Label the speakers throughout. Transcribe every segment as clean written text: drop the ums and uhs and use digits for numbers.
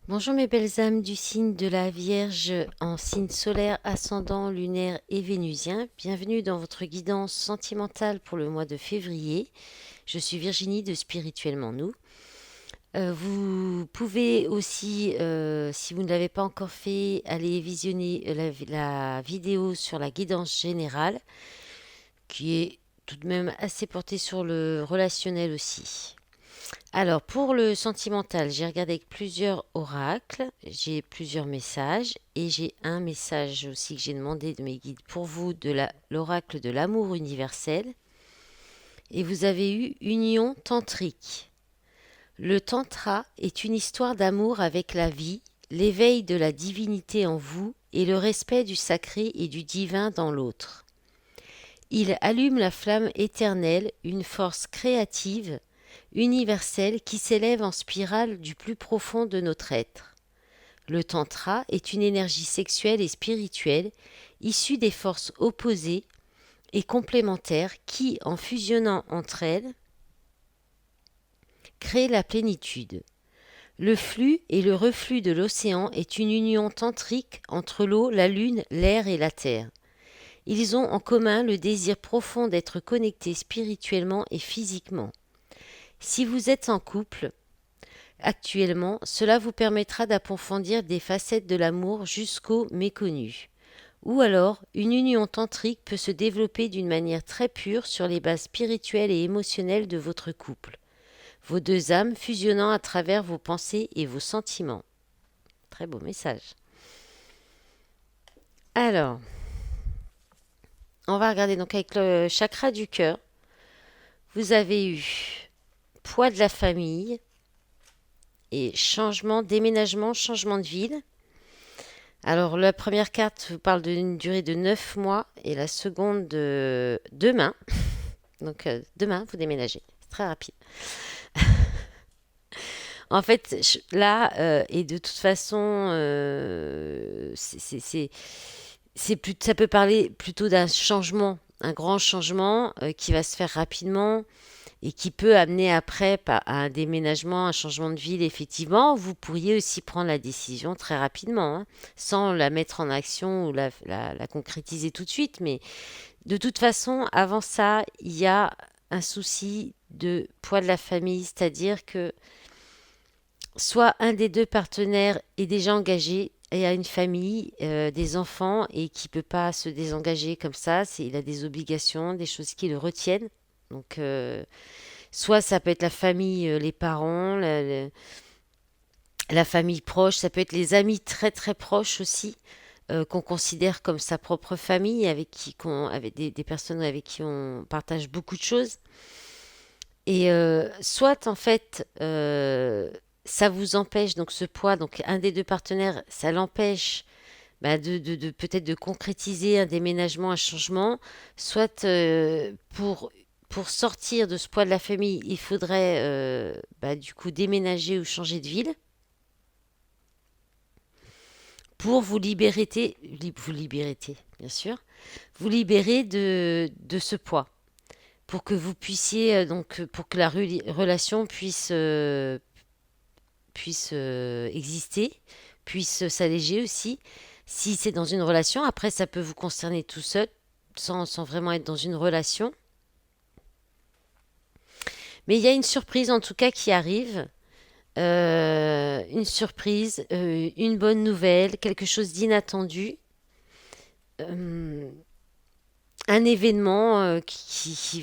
Speaker 1: Bonjour mes belles âmes du signe de la Vierge en signe solaire, ascendant, lunaire et vénusien. Bienvenue dans votre guidance sentimentale pour le mois de février. Je suis Virginie de Spirituellement Nous. Vous pouvez aussi, si vous ne l'avez pas encore fait, aller visionner la vidéo sur la guidance générale, qui est tout de même assez portée sur le relationnel aussi. Alors, pour le sentimental, j'ai regardé avec plusieurs oracles, j'ai plusieurs messages et j'ai un message aussi que j'ai demandé de mes guides pour vous de l'oracle de l'amour universel. Et vous avez eu union tantrique. Le tantra est une histoire d'amour avec la vie, l'éveil de la divinité en vous et le respect du sacré et du divin dans l'autre. Il allume la flamme éternelle, une force créative universelle qui s'élève en spirale du plus profond de notre être. Le tantra est une énergie sexuelle et spirituelle issue des forces opposées et complémentaires qui, en fusionnant entre elles, créent la plénitude. Le flux et le reflux de l'océan est une union tantrique entre l'eau, la lune, l'air et la terre. Ils ont en commun le désir profond d'être connectés spirituellement et physiquement. Si vous êtes en couple, actuellement, cela vous permettra d'approfondir des facettes de l'amour jusqu'au méconnu. Ou alors, une union tantrique peut se développer d'une manière très pure sur les bases spirituelles et émotionnelles de votre couple, vos deux âmes fusionnant à travers vos pensées et vos sentiments. Très beau message. Alors, on va regarder donc avec le chakra du cœur. Vous avez eu poids de la famille et changement, déménagement, changement de ville. Alors, la première carte vous parle d'une durée de 9 mois et la seconde de demain. Donc, demain, vous déménagez. C'est très rapide. En fait, là, et de toute façon, ça peut parler plutôt d'un changement, un grand changement qui va se faire rapidement et qui peut amener après à un déménagement, un changement de ville, effectivement. Vous pourriez aussi prendre la décision très rapidement, hein, sans la mettre en action ou la concrétiser tout de suite. Mais de toute façon, avant ça, il y a un souci de poids de la famille, c'est-à-dire que soit un des deux partenaires est déjà engagé et a une famille, des enfants et qui peut pas se désengager comme ça, il a des obligations, des choses qui le retiennent. Donc, soit ça peut être la famille, les parents, la famille proche, ça peut être les amis très très proches aussi, qu'on considère comme sa propre famille, avec des personnes avec qui on partage beaucoup de choses. Et soit en fait, ça vous empêche, donc ce poids, donc un des deux partenaires, ça l'empêche bah, de peut-être de concrétiser un déménagement, un changement, soit pour sortir de ce poids de la famille, il faudrait bah, du coup déménager ou changer de ville pour vous libérer, bien sûr, vous libérer de ce poids, pour que vous puissiez, pour que la relation puisse exister, puisse s'alléger aussi. Si c'est dans une relation, après ça peut vous concerner tout seul, sans vraiment être dans une relation. Mais il y a une surprise en tout cas qui arrive. Une surprise, une bonne nouvelle, quelque chose d'inattendu. Euh, un événement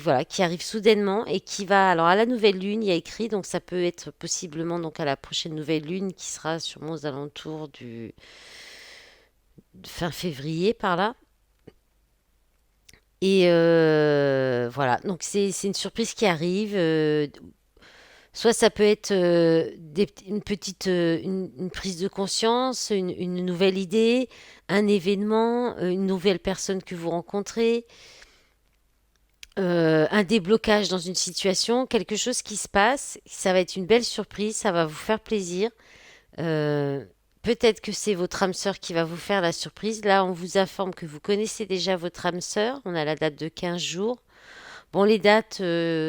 Speaker 1: voilà, qui arrive soudainement et qui va. Alors à la nouvelle lune, il y a écrit, donc ça peut être possiblement donc à la prochaine nouvelle lune qui sera sûrement aux alentours du fin février par là. Et voilà, donc c'est une surprise qui arrive. Soit ça peut être une prise de conscience, une nouvelle idée, un événement, une nouvelle personne que vous rencontrez, un déblocage dans une situation, quelque chose qui se passe. Ça va être une belle surprise, ça va vous faire plaisir. Euh, Peut-être que c'est votre âme sœur qui va vous faire la surprise. Là, on vous informe que vous connaissez déjà votre âme sœur. On a la date de 15 jours. Bon, les dates,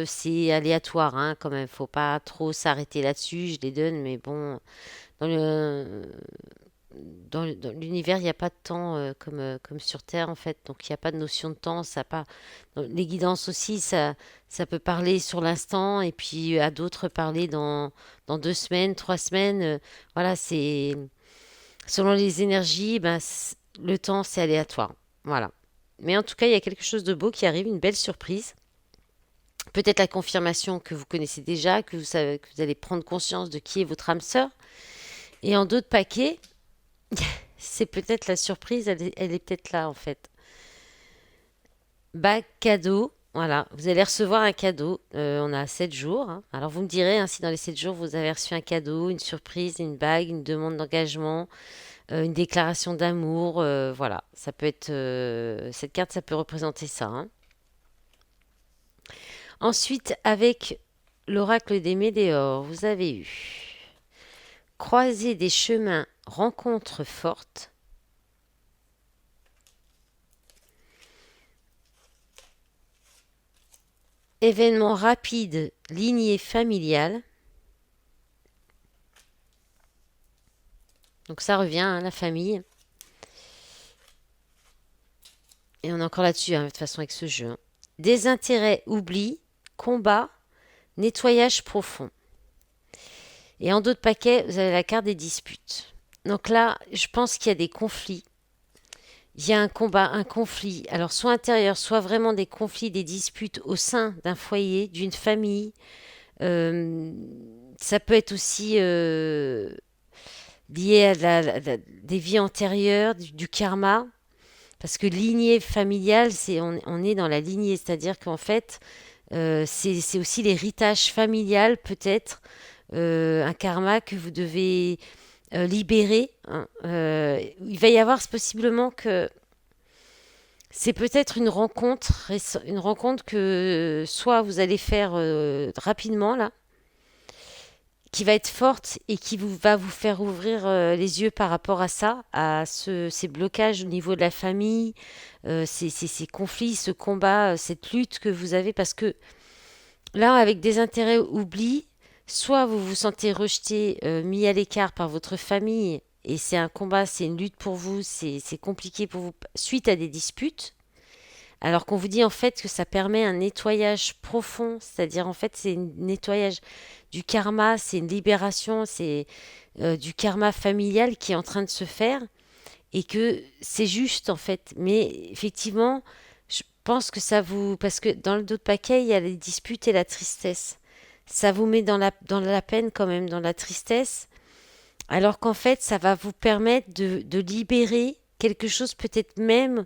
Speaker 1: c'est aléatoire, hein, quand même. Faut pas trop s'arrêter là-dessus. Je les donne, mais bon, dans le, dans l'univers, il n'y a pas de temps comme sur Terre, en fait. Donc, il n'y a pas de notion de temps. Ça a pas, les guidances aussi, ça peut parler sur l'instant et puis à d'autres parler dans 2 semaines, 3 semaines. Voilà, c'est selon les énergies, ben, le temps, c'est aléatoire. Voilà. Mais en tout cas, il y a quelque chose de beau qui arrive, une belle surprise. Peut-être la confirmation que vous connaissez déjà, que vous savez, que vous allez prendre conscience de qui est votre âme sœur. Et en d'autres paquets, c'est peut-être la surprise, elle est peut-être là en fait. Bac cadeau, voilà, vous allez recevoir un cadeau. On a 7 jours, hein. Alors vous me direz hein, si dans les 7 jours vous avez reçu un cadeau, une surprise, une bague, une demande d'engagement, une déclaration d'amour. Voilà, ça peut être cette carte, ça peut représenter ça, hein. Ensuite, avec l'oracle des Médéors, vous avez eu croiser des chemins, rencontres fortes, événements rapides, lignée familiale. Donc ça revient, hein, la famille. Et on est encore là-dessus, hein, de toute façon, avec ce jeu, hein. Désintérêt, oubli, combat, nettoyage profond. Et en d'autres paquets, vous avez la carte des disputes. Donc là, je pense qu'il y a des conflits. Il y a un combat, un conflit. Alors soit intérieur, soit vraiment des conflits, des disputes au sein d'un foyer, d'une famille. Euh, Ça peut être aussi lié à des vies antérieures, du karma. Parce que lignée familiale, on est dans la lignée, c'est-à-dire qu'en fait, c'est aussi l'héritage familial, peut-être, un karma que vous devez libérer, hein. Il va y avoir possiblement que c'est peut-être une rencontre que soit vous allez faire rapidement là, qui va être forte et qui va vous faire ouvrir les yeux par rapport à ça, à ces blocages au niveau de la famille, ces conflits, ce combat, cette lutte que vous avez, parce que là, avec des intérêts oubliés, soit vous vous sentez rejeté, mis à l'écart par votre famille, et c'est un combat, c'est une lutte pour vous, c'est compliqué pour vous, suite à des disputes, alors qu'on vous dit en fait que ça permet un nettoyage profond, c'est-à-dire en fait c'est un nettoyage du karma, c'est une libération, c'est du karma familial qui est en train de se faire et que c'est juste en fait. Mais effectivement, je pense que ça vous... Parce que dans le dos de paquet, il y a les disputes et la tristesse. Ça vous met dans la peine quand même, dans la tristesse, alors qu'en fait ça va vous permettre de libérer quelque chose peut-être même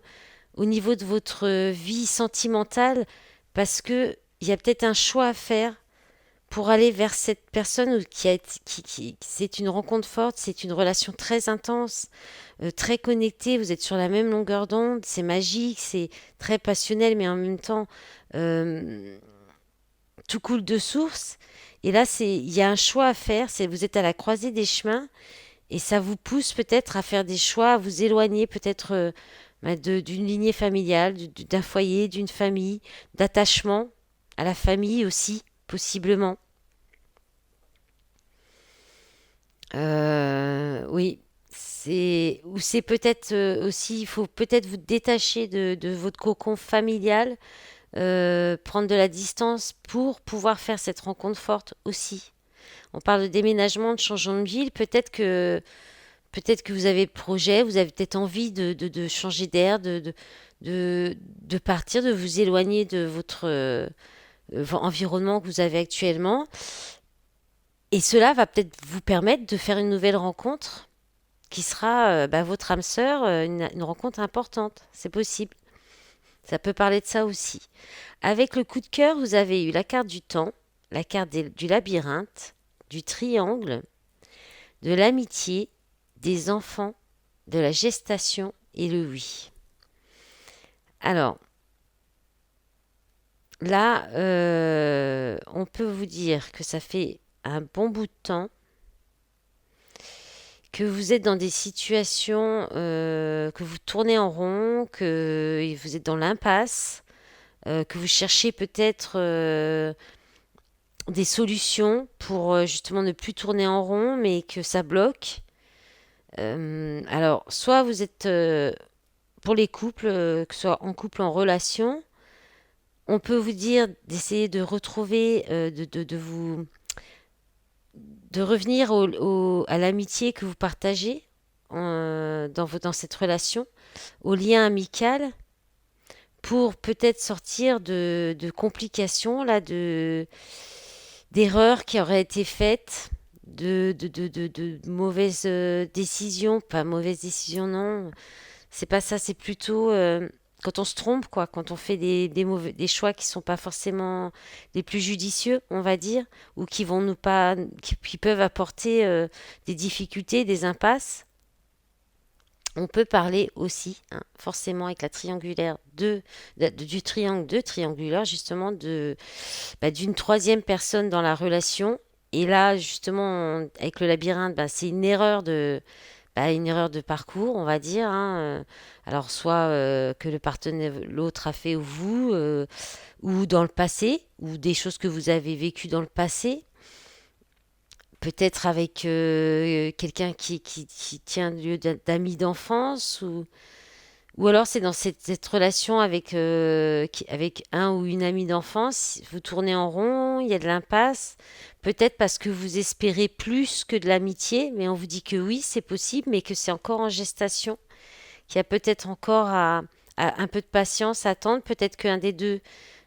Speaker 1: au niveau de votre vie sentimentale, parce que il y a peut-être un choix à faire pour aller vers cette personne c'est une rencontre forte, c'est une relation très intense, très connectée, vous êtes sur la même longueur d'onde, c'est magique, c'est très passionnel, mais en même temps, euh, tout coule de source. Et là, il y a un choix à faire, vous êtes à la croisée des chemins, et ça vous pousse peut-être à faire des choix, à vous éloigner peut-être d'une lignée familiale, d'un foyer, d'une famille, d'attachement à la famille aussi, possiblement. Oui, ou c'est peut-être aussi, il faut peut-être vous détacher de votre cocon familial, prendre de la distance pour pouvoir faire cette rencontre forte aussi. On parle de déménagement, de changement de ville, peut-être que vous avez le projet, vous avez peut-être envie de changer d'air, de partir, de vous éloigner de votre environnement que vous avez actuellement. Et cela va peut-être vous permettre de faire une nouvelle rencontre qui sera bah, votre âme sœur, une rencontre importante. C'est possible. Ça peut parler de ça aussi. Avec le coup de cœur, vous avez eu la carte du temps, la carte du labyrinthe, du triangle, de l'amitié, des enfants, de la gestation et le oui. Alors, là, on peut vous dire que ça fait un bon bout de temps que vous êtes dans des situations que vous tournez en rond, que vous êtes dans l'impasse, que vous cherchez peut-être des solutions pour justement ne plus tourner en rond, mais que ça bloque. Alors, soit vous êtes pour les couples, que ce soit en couple, en relation, on peut vous dire d'essayer de retrouver, de revenir à l'amitié que vous partagez dans cette relation, au lien amical, pour peut-être sortir de complications, là, d'erreurs qui auraient été faites, de mauvaises décisions, pas mauvaises décisions, non, c'est pas ça, c'est plutôt quand on se trompe, quoi, quand on fait des choix qui sont pas forcément les plus judicieux, on va dire, ou qui vont nous pas, qui peuvent apporter des difficultés, des impasses. On peut parler aussi, hein, forcément avec la triangulaire du triangle de triangulaire, justement d'une troisième personne dans la relation. Et là, justement, avec le labyrinthe, c'est une erreur de parcours, on va dire, hein. Alors, soit que le partenaire, l'autre a fait ou vous, ou dans le passé, ou des choses que vous avez vécues dans le passé. Peut-être avec quelqu'un qui tient lieu d'amis d'enfance, ou alors c'est dans cette relation avec un ou une amie d'enfance, vous tournez en rond, il y a de l'impasse, peut-être parce que vous espérez plus que de l'amitié, mais on vous dit que oui, c'est possible, mais que c'est encore en gestation, qu'il y a peut-être encore à un peu de patience à attendre, peut-être qu'un des deux,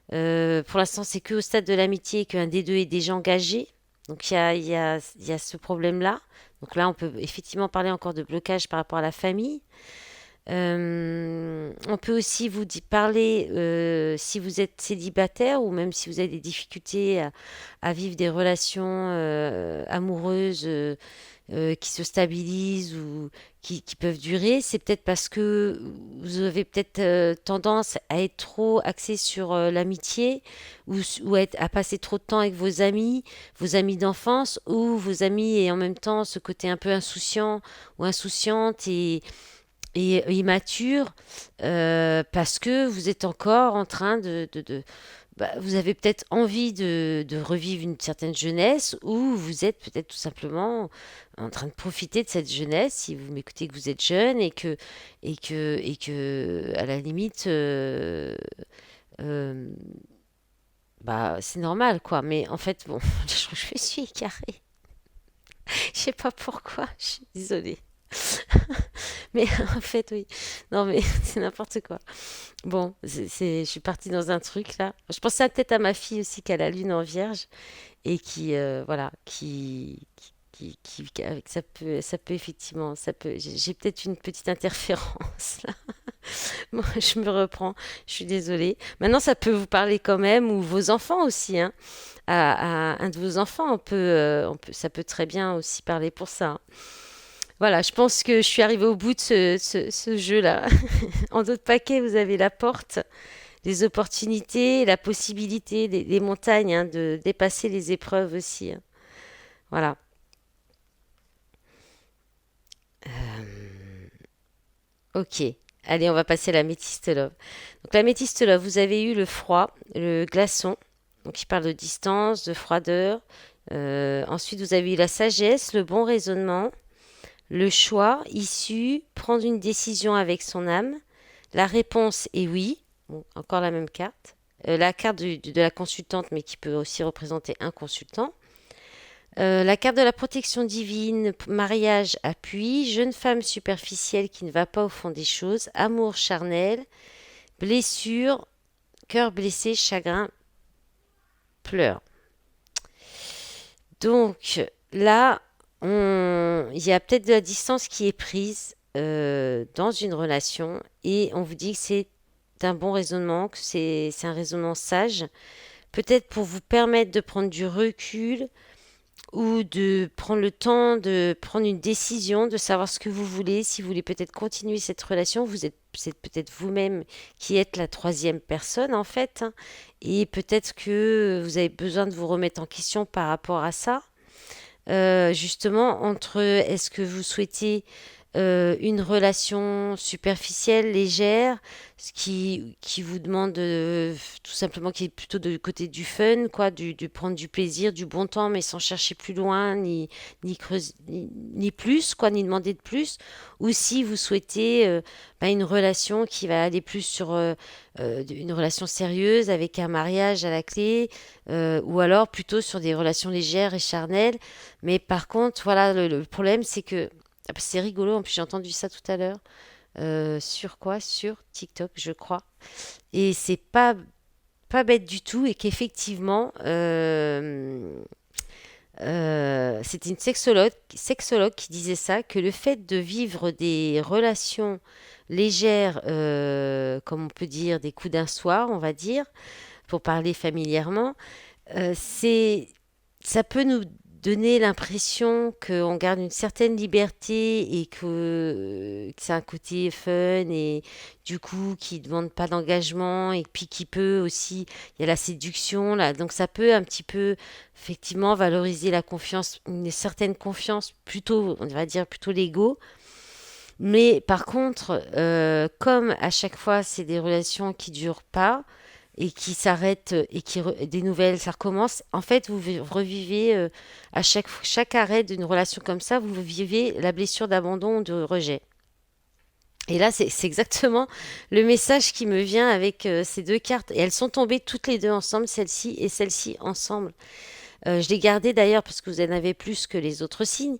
Speaker 1: pour l'instant c'est que au stade de l'amitié, et qu'un des deux est déjà engagé, donc il y a ce problème-là. Donc là, on peut effectivement parler encore de blocage par rapport à la famille. On peut aussi parler si vous êtes célibataire ou même si vous avez des difficultés à vivre des relations amoureuses qui se stabilisent ou qui peuvent durer. C'est peut-être parce que vous avez peut-être tendance à être trop axé sur l'amitié à passer trop de temps avec vos amis d'enfance ou vos amis et en même temps ce côté un peu insouciant ou insouciante et immature parce que vous êtes encore en train vous avez peut-être envie de revivre une certaine jeunesse ou vous êtes peut-être tout simplement en train de profiter de cette jeunesse si vous m'écoutez que vous êtes jeune et que à la limite euh, c'est normal quoi, mais en fait bon je me suis égarée, je sais pas pourquoi, je suis désolée. Mais en fait, oui. Non, mais c'est n'importe quoi. Bon, je suis partie dans un truc là. Je pensais peut-être à ma fille aussi qui a la lune en vierge et voilà, avec ça peut effectivement, j'ai peut-être une petite interférence là. Bon, je me reprends. Je suis désolée. Maintenant, ça peut vous parler quand même ou vos enfants aussi, hein. À un de vos enfants, ça peut très bien aussi parler pour ça, hein. Voilà, je pense que je suis arrivée au bout de ce jeu-là. En d'autres paquets, vous avez la porte, les opportunités, la possibilité, les montagnes, hein, de dépasser les épreuves aussi, hein. Voilà. Ok. Allez, on va passer à la métiste love. Donc la métiste love, vous avez eu le froid, le glaçon, donc il parle de distance, de froideur. Ensuite, vous avez eu la sagesse, le bon raisonnement, le choix, issu, prendre une décision avec son âme. La réponse est oui. Bon, encore la même carte. La carte de la consultante, mais qui peut aussi représenter un consultant. La carte de la protection divine, mariage, appui, jeune femme superficielle qui ne va pas au fond des choses, amour charnel, blessure, cœur blessé, chagrin, pleurs. Donc là, il y a peut-être de la distance qui est prise dans une relation et on vous dit que c'est un bon raisonnement, que c'est un raisonnement sage, peut-être pour vous permettre de prendre du recul ou de prendre le temps de prendre une décision, de savoir ce que vous voulez, si vous voulez peut-être continuer cette relation, c'est peut-être vous-même qui êtes la troisième personne en fait, hein, et peut-être que vous avez besoin de vous remettre en question par rapport à ça. Justement, entre est-ce que vous souhaitez une relation superficielle, légère, qui vous demande tout simplement qui est plutôt du côté du fun, quoi, du prendre du plaisir, du bon temps, mais sans chercher plus loin, ni creuser, ni plus, quoi, ni demander de plus. Ou si vous souhaitez une relation qui va aller plus sur une relation sérieuse avec un mariage à la clé, ou alors plutôt sur des relations légères et charnelles. Mais par contre, voilà, le problème, c'est que c'est rigolo, en plus j'ai entendu ça tout à l'heure. Sur quoi? Sur TikTok, je crois. Et c'est pas bête du tout et qu'effectivement, c'était une sexologue qui disait ça, que le fait de vivre des relations légères, comme on peut dire des coups d'un soir, on va dire, pour parler familièrement, c'est ça peut nous donner l'impression qu'on garde une certaine liberté et que c'est un côté fun et du coup qui ne demande pas d'engagement et puis qui peut aussi, il y a la séduction là, donc ça peut un petit peu effectivement valoriser la confiance, une certaine confiance plutôt, on va dire plutôt l'ego. Mais par contre, comme à chaque fois c'est des relations qui durent pas, et qui s'arrête et des nouvelles, ça recommence. En fait, revivez à chaque arrêt d'une relation comme ça, vous vivez la blessure d'abandon ou de rejet. Et là, c'est exactement le message qui me vient avec ces deux cartes. Et elles sont tombées toutes les deux ensemble, celle-ci et celle-ci ensemble. Je l'ai gardée d'ailleurs parce que vous en avez plus que les autres signes.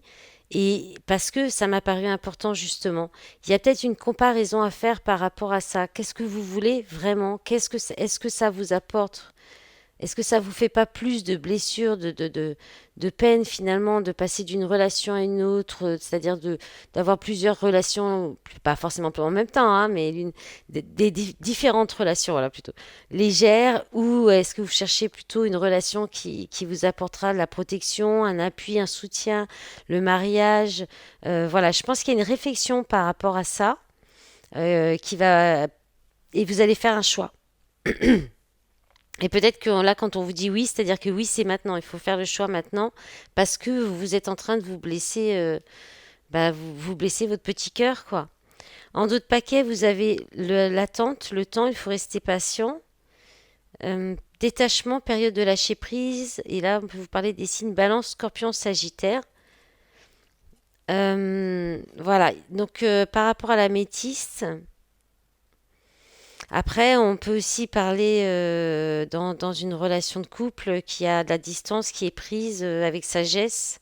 Speaker 1: Et parce que ça m'a paru important justement. Il y a peut-être une comparaison à faire par rapport à ça. Qu'est-ce que vous voulez vraiment? Est-ce que ça vous apporte? Est-ce que ça vous fait pas plus de blessures, de peine finalement de passer d'une relation à une autre, c'est-à-dire d'avoir plusieurs relations, pas forcément en même temps, hein, mais différentes relations, voilà plutôt légères, ou est-ce que vous cherchez plutôt une relation qui vous apportera de la protection, un appui, un soutien, le mariage, voilà, je pense qu'il y a une réflexion par rapport à ça qui va et vous allez faire un choix. Et peut-être que là, quand on vous dit oui, c'est-à-dire que oui, c'est maintenant. Il faut faire le choix maintenant parce que vous êtes en train de vous blesser, vous blessez votre petit cœur, quoi. En d'autres paquets, vous avez l'attente, le temps, il faut rester patient. Détachement, période de lâcher prise. Et là, on peut vous parler des signes Balance, Scorpion, Sagittaire. Voilà. Donc, par rapport à la métisse, après, on peut aussi parler dans une relation de couple qui a de la distance, qui est prise avec sagesse,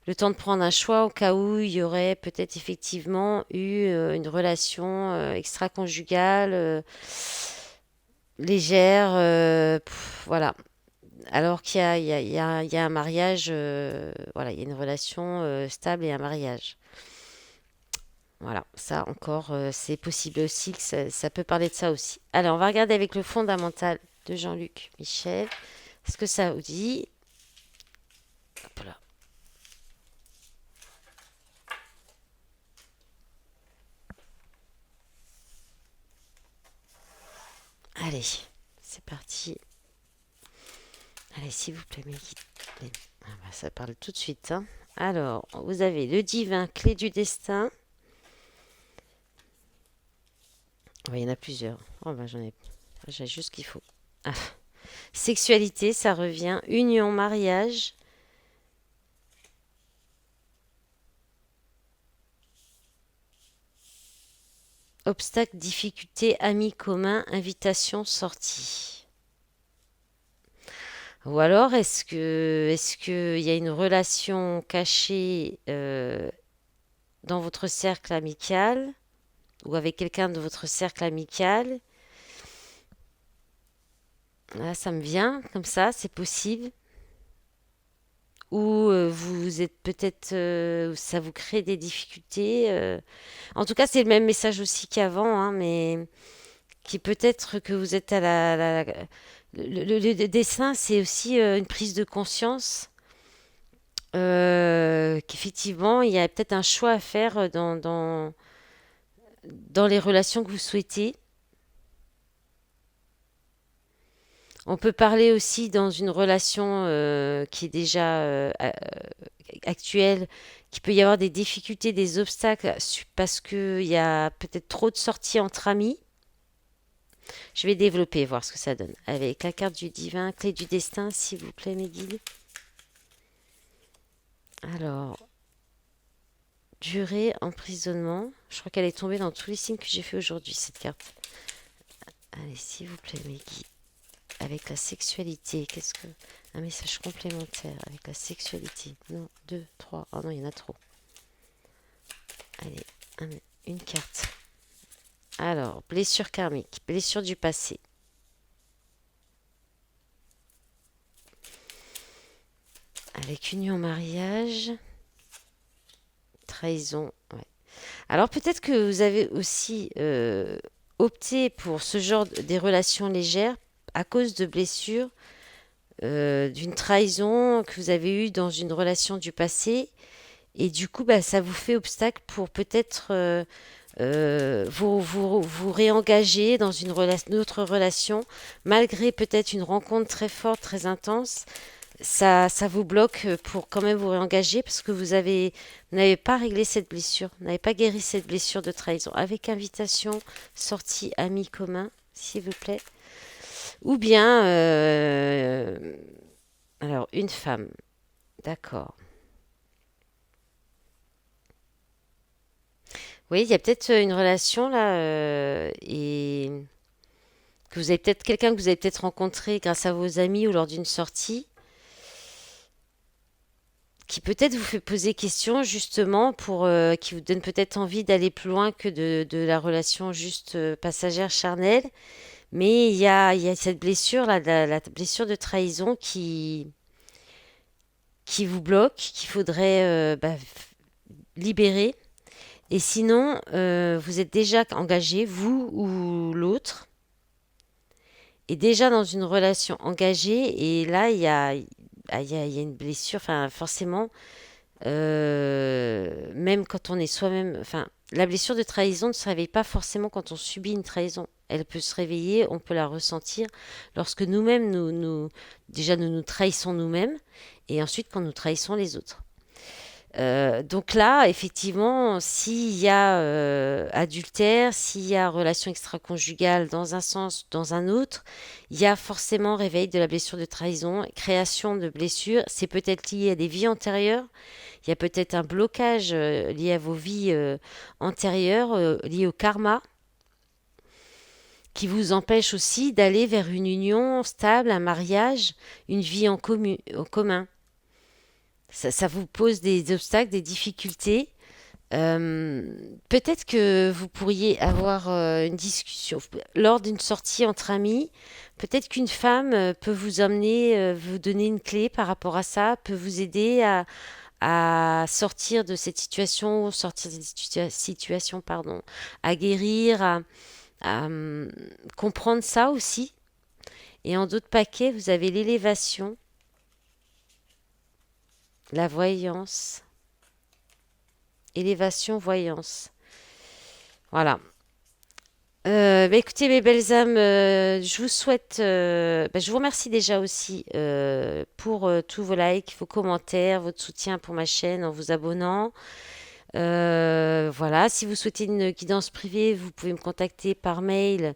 Speaker 1: le temps de prendre un choix au cas où il y aurait peut-être effectivement eu une relation extra-conjugale légère, voilà. Alors qu'il y a, il y a, il y a- il y a un mariage, voilà, il y a une relation stable et un mariage. Voilà, ça encore, c'est possible aussi que ça peut parler de ça aussi. Alors, on va regarder avec le fondamental de Jean-Luc Michel. Ce que ça vous dit? Hop là. Allez, c'est parti. Allez, s'il vous plaît, mes guides. Ça parle tout de suite, hein. Alors, vous avez le divin, clé du destin. Ouais, il y en a plusieurs. Oh, j'ai juste ce qu'il faut. Ah. Sexualité, ça revient. Union, mariage. Obstacle, difficulté, amis communs, invitation, sortie. Ou alors, est-ce que il y a une relation cachée dans votre cercle amical ou avec quelqu'un de votre cercle amical? Là, ça me vient comme ça, c'est possible. Ou vous êtes peut-être, ça vous crée des difficultés. En tout cas, c'est le même message aussi qu'avant, hein, mais qui peut-être que vous êtes à le dessin, c'est aussi une prise de conscience qu'effectivement, il y a peut-être un choix à faire dans les relations que vous souhaitez. On peut parler aussi dans une relation qui est déjà actuelle, qu'il peut y avoir des difficultés, des obstacles parce qu'il y a peut-être trop de sorties entre amis. Je vais développer, voir ce que ça donne. Avec la carte du divin, clé du destin, s'il vous plaît, mes guides. Alors, durée, emprisonnement. Je crois qu'elle est tombée dans tous les signes que j'ai fait aujourd'hui, cette carte. Allez, s'il vous plaît, mes guides. Avec la sexualité, qu'est-ce que... Un message complémentaire avec la sexualité. Non, deux, trois. Oh non, il y en a trop. Allez, une carte. Alors, blessure karmique, blessure du passé. Avec union, mariage, trahison. Ouais. Alors peut-être que vous avez aussi opté pour ce genre des relations légères à cause de blessures, d'une trahison que vous avez eue dans une relation du passé. Et du coup, bah, ça vous fait obstacle pour peut-être vous réengager dans une autre relation, malgré peut-être une rencontre très forte, très intense. Ça vous bloque pour quand même vous réengager parce que vous n'avez pas réglé cette blessure, vous n'avez pas guéri cette blessure de trahison. Avec invitation, sortie, amis communs, s'il vous plaît. Ou bien, alors, une femme, d'accord. Oui, il y a peut-être une relation là, et que vous avez peut-être quelqu'un que vous avez peut-être rencontré grâce à vos amis ou lors d'une sortie, qui peut-être vous fait poser question justement pour qui vous donne peut-être envie d'aller plus loin que de la relation juste passagère charnelle. Mais il y a cette blessure là, la blessure de trahison qui vous bloque, qu'il faudrait libérer. Et sinon, vous êtes déjà engagé, vous ou l'autre, est déjà dans une relation engagée, et là, il y a une blessure, enfin, forcément, même quand on est soi-même, enfin, la blessure de trahison ne se réveille pas forcément quand on subit une trahison. Elle peut se réveiller, on peut la ressentir lorsque nous-mêmes, déjà, nous nous trahissons nous-mêmes, et ensuite quand nous trahissons les autres. Donc là, effectivement, s'il y a adultère, s'il y a relation extra-conjugale dans un sens, dans un autre, il y a forcément réveil de la blessure de trahison, création de blessures. C'est peut-être lié à des vies antérieures. Il y a peut-être un blocage lié à vos vies antérieures, lié au karma, qui vous empêche aussi d'aller vers une union stable, un mariage, une vie en commun. Ça vous pose des obstacles, des difficultés. Peut-être que vous pourriez avoir une discussion lors d'une sortie entre amis. Peut-être qu'une femme peut vous emmener, vous donner une clé par rapport à ça, peut vous aider à sortir de cette situation, sortir de cette situation, pardon, à guérir, à comprendre ça aussi. Et en d'autres paquets, vous avez l'élévation, la voyance, élévation, voyance. Voilà. Écoutez, mes belles âmes, je vous souhaite, je vous remercie déjà aussi pour tous vos likes, vos commentaires, votre soutien pour ma chaîne en vous abonnant. Voilà, si vous souhaitez une guidance privée, vous pouvez me contacter par mail,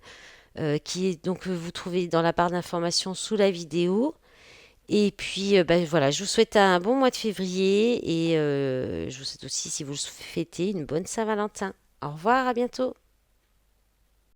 Speaker 1: qui est donc vous trouvez dans la barre d'informations sous la vidéo. Et puis, voilà, je vous souhaite un bon mois de février et je vous souhaite aussi, si vous le fêtez, une bonne Saint-Valentin. Au revoir, à bientôt.